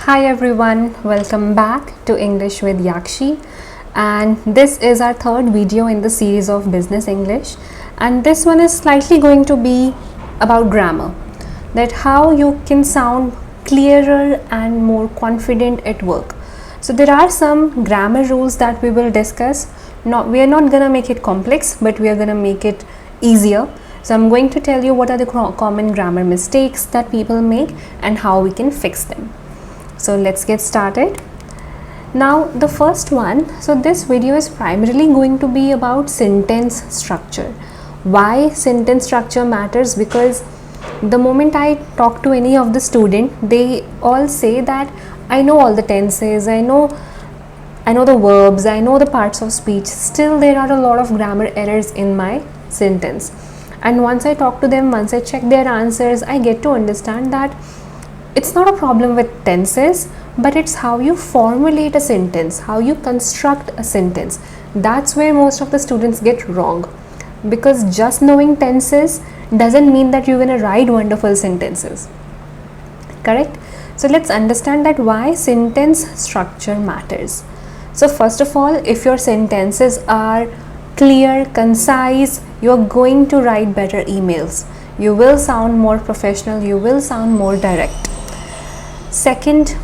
Hi everyone, welcome back to English with Yakshi, and this is our third video in the series of Business English, and this one is slightly going to be about grammar, that how you can sound clearer and more confident at work. So there are some grammar rules that we will discuss. We are not gonna make it complex, but we are gonna make it easier. So I'm going to tell you what are the common grammar mistakes that people make and how we can fix them. So let's get started. Now the first one, so this video is primarily going to be about sentence structure. Why sentence structure matters? Because the moment I talk to any of the student, they all say that I know all the tenses, I know the verbs, I know the parts of speech, still there are a lot of grammar errors in my sentence. And once I talk to them, once I check their answers, I get to understand that it's not a problem with tenses, but it's how you formulate a sentence, how you construct a sentence. That's where most of the students get wrong, because just knowing tenses doesn't mean that you're going to write wonderful sentences. Correct? So let's understand that why sentence structure matters. So first of all, if your sentences are clear, concise, you're going to write better emails. You will sound more professional, you will sound more direct. Second,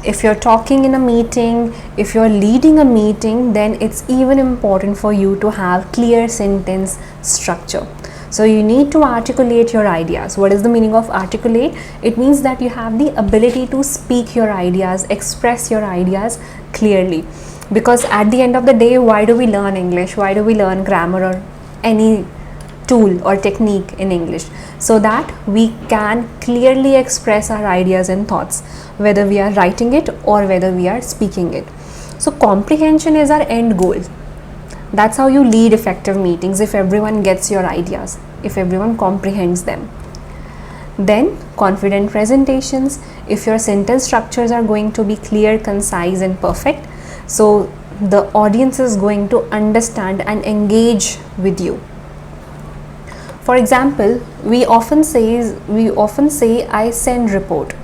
if you're talking in a meeting, if you're leading a meeting, then it's even important for you to have clear sentence structure. So you need to articulate your ideas. What is the meaning of articulate? It means that you have the ability to speak your ideas, express your ideas clearly. Because at the end of the day, why do we learn English? Why do we learn grammar or any tool or technique in English? So that we can clearly express our ideas and thoughts, whether we are writing it or whether we are speaking it. So comprehension is our end goal. That's how you lead effective meetings, if everyone gets your ideas, if everyone comprehends them. Then confident presentations, if your sentence structures are going to be clear, concise and perfect, so the audience is going to understand and engage with you. For example, we often say I send report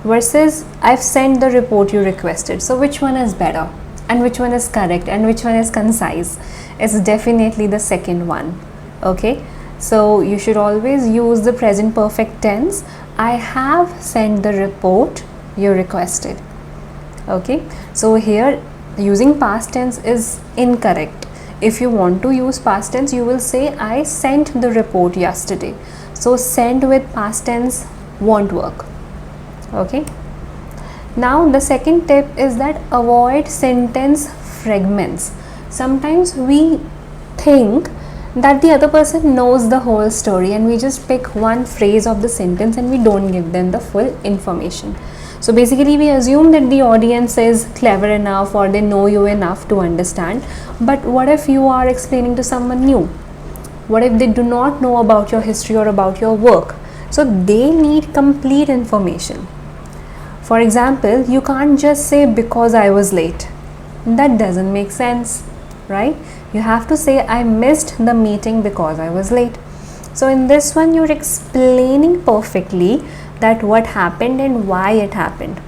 versus I've sent the report you requested. So which one is better and which one is correct and which one is concise? It's definitely the second one. Okay, so you should always use the present perfect tense. I have sent the report you requested. Okay, so here using past tense is incorrect. If you want to use past tense, you will say I sent the report yesterday. So send with past tense won't work. Okay. Now the second tip is that avoid sentence fragments. Sometimes we think that the other person knows the whole story and we just pick one phrase of the sentence and we don't give them the full information. So basically we assume that the audience is clever enough or they know you enough to understand. But what if you are explaining to someone new? What if they do not know about your history or about your work? So they need complete information. For example, you can't just say because I was late. That doesn't make sense, right? You have to say I missed the meeting because I was late. So in this one, you're explaining perfectly that what happened and why it happened.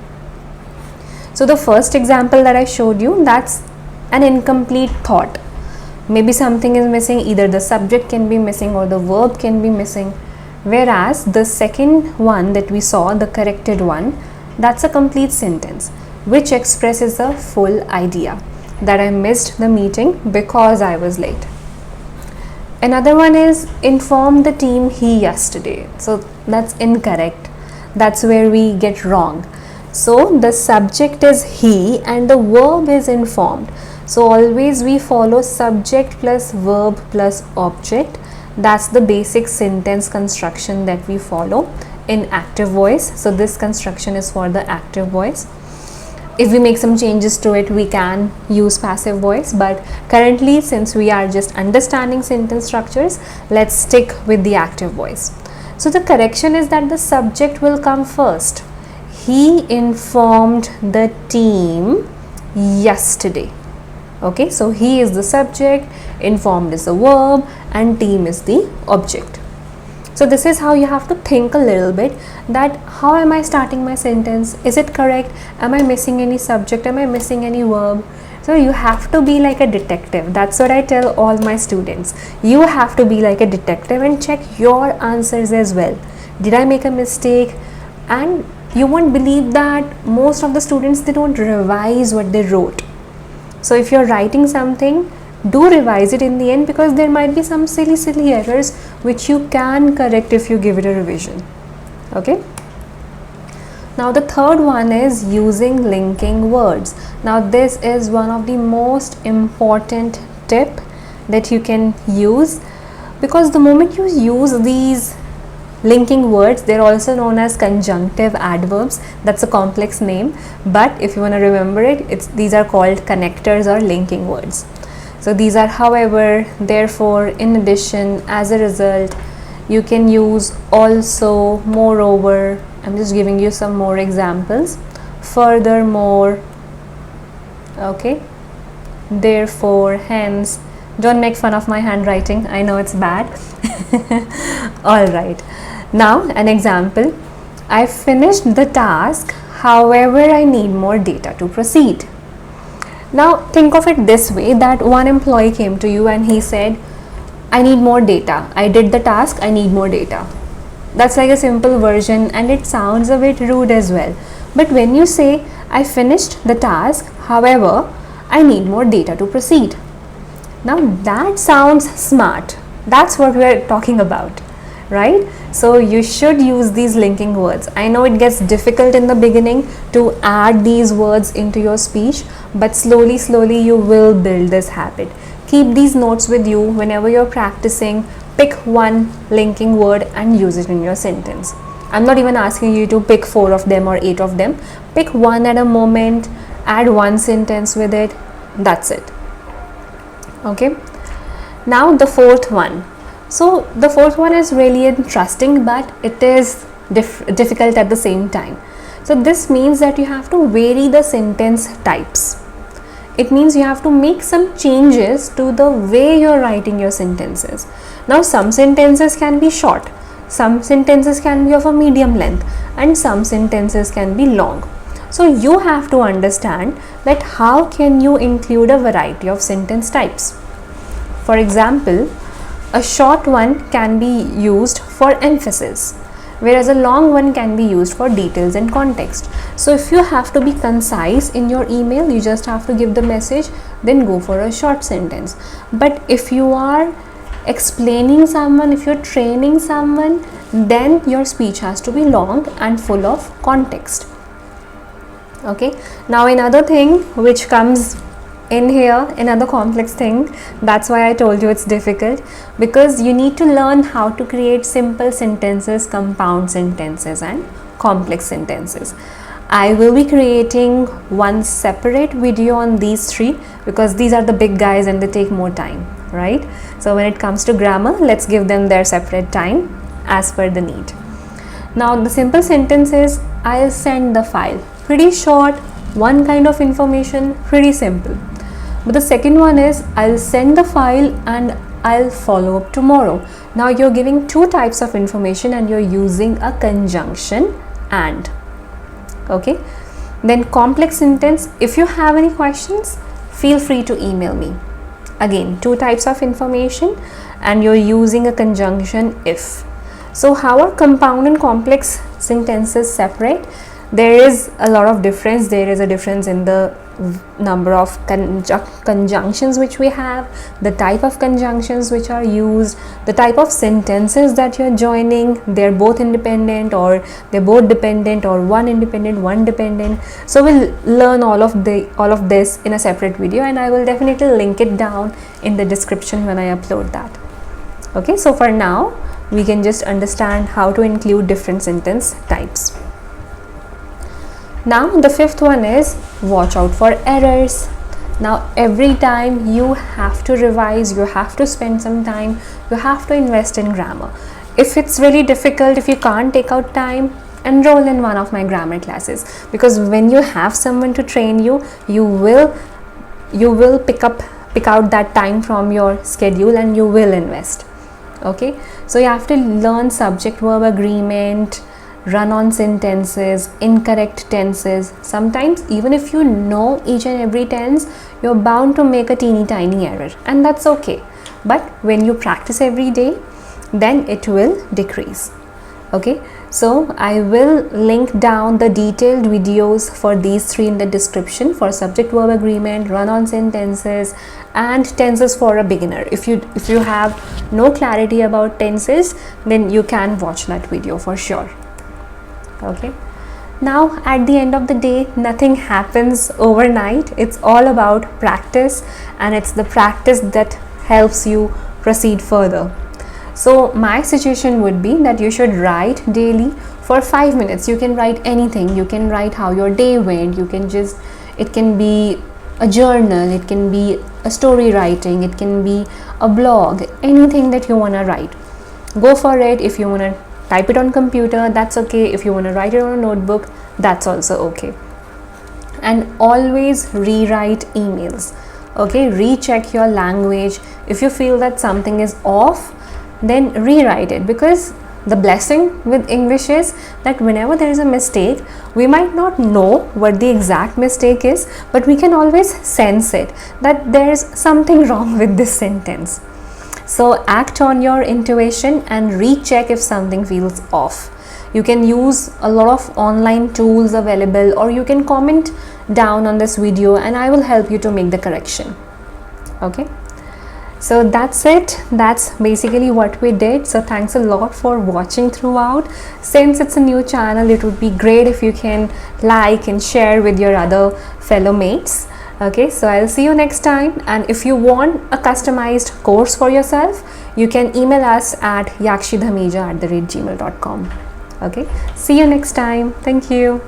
So the first example that I showed you, that's an incomplete thought. Maybe something is missing, either the subject can be missing or the verb can be missing. Whereas the second one that we saw, the corrected one, that's a complete sentence which expresses the full idea that I missed the meeting because I was late. Another one is inform the team he yesterday. So that's incorrect. That's where we get wrong. So the subject is he and the verb is informed. So always we follow subject plus verb plus object. That's the basic sentence construction that we follow in active voice. So this construction is for the active voice. If we make some changes to it, we can use passive voice, but currently since we are just understanding sentence structures, let's stick with the active voice. So the correction is that the subject will come first. He informed the team yesterday. Okay, so he is the subject, informed is the verb and team is the object. So this is how you have to think a little bit, that how am I starting my sentence? Is it correct? Am I missing any subject? Am I missing any verb? So you have to be like a detective. That's what I tell all my students. You have to be like a detective and check your answers as well. Did I make a mistake? And you won't believe that most of the students, they don't revise what they wrote. So if you're writing something, do revise it in the end, because there might be some silly errors which you can correct if you give it a revision. Okay. Now the third one is using linking words. Now this is one of the most important tip that you can use, because the moment you use these linking words, they're also known as conjunctive adverbs. That's a complex name, but if you want to remember it, these are called connectors or linking words. So these are however, therefore, in addition, as a result. You can use also, moreover. I'm just giving you some more examples. Furthermore, okay, therefore, hence. Don't make fun of my handwriting, I know it's bad. All right, now an example. I finished the task, however I need more data to proceed. Now think of it this way, that one employee came to you and he said, I need more data. I did the task, I need more data. That's like a simple version and it sounds a bit rude as well. But when you say, I finished the task, however, I need more data to proceed. Now that sounds smart. That's what we're talking about, right? So you should use these linking words. I know it gets difficult in the beginning to add these words into your speech, but slowly you will build this habit. Keep these notes with you whenever you're practicing. Pick one linking word and use it in your sentence. I'm not even asking you to pick 4 of them or 8 of them. Pick one at a moment, add one sentence with it. That's it. Okay. Now the fourth one. So the fourth one is really interesting, but it is difficult at the same time. So this means that you have to vary the sentence types. It means you have to make some changes to the way you're writing your sentences. Now some sentences can be short, some sentences can be of a medium length, and some sentences can be long. So you have to understand that how can you include a variety of sentence types. For example, a short one can be used for emphasis, whereas a long one can be used for details and context. So if you have to be concise in your email, you just have to give the message, then go for a short sentence. But if you are explaining someone, if you're training someone, then your speech has to be long and full of context. Okay. Now another thing which comes in here, another complex thing, that's why I told you it's difficult, because you need to learn how to create simple sentences, compound sentences, and complex sentences. I will be creating one separate video on these 3, because these are the big guys and they take more time, right? So when it comes to grammar, let's give them their separate time as per the need. Now the simple sentence is, I'll send the file. Pretty short, one kind of information, pretty simple. But the second one is, I'll send the file and I'll follow up tomorrow. Now you're giving 2 types of information and you're using a conjunction and. Okay. Then complex sentence, if you have any questions, feel free to email me. Again, 2 types of information and you're using a conjunction if. So how are compound and complex sentences separate? There is a lot of difference. There is a difference in the number of conjunctions which we have, the type of conjunctions which are used, the type of sentences that you're joining. They're both independent or they're both dependent, or one independent, one dependent. So we'll learn all of this in a separate video, and I will definitely link it down in the description when I upload that. Okay, so for now we can just understand how to include different sentence types. Now the fifth one is, watch out for errors. Now every time you have to revise, you have to spend some time, you have to invest in grammar. If it's really difficult, if you can't take out time, enroll in one of my grammar classes, because when you have someone to train you, you will pick out that time from your schedule and you will invest. Okay, so you have to learn subject verb agreement, run on sentences, incorrect tenses. Sometimes even if you know each and every tense, you're bound to make a teeny tiny error, and that's okay. But when you practice every day, then it will decrease. Okay, so I will link down the detailed videos for these three in the description, for subject verb agreement, run on sentences, and tenses for a beginner. If you have no clarity about tenses, then you can watch that video for sure. Okay, now at the end of the day, nothing happens overnight. It's all about practice, and it's the practice that helps you proceed further. So my suggestion would be that you should write daily for 5 minutes. You can write anything. You can write how your day went. It can be a journal, it can be a story writing, it can be a blog, anything that you want to write. Go for it. If you want to type it on computer, that's okay. If you want to write it on a notebook, that's also okay. And always rewrite emails. Okay, recheck your language. If you feel that something is off, then rewrite it, because the blessing with English is that whenever there is a mistake, we might not know what the exact mistake is, but we can always sense it, that there is something wrong with this sentence. So act on your intuition and recheck if something feels off. You can use a lot of online tools available, or you can comment down on this video and I will help you to make the correction. Okay, so that's it. That's basically what we did. So thanks a lot for watching throughout. Since it's a new channel, it would be great if you can like and share with your other fellow mates. Okay, so I'll see you next time, and if you want a customized course for yourself, you can email us at yakshidhamija@gmail.com. Okay, see you next time. Thank you.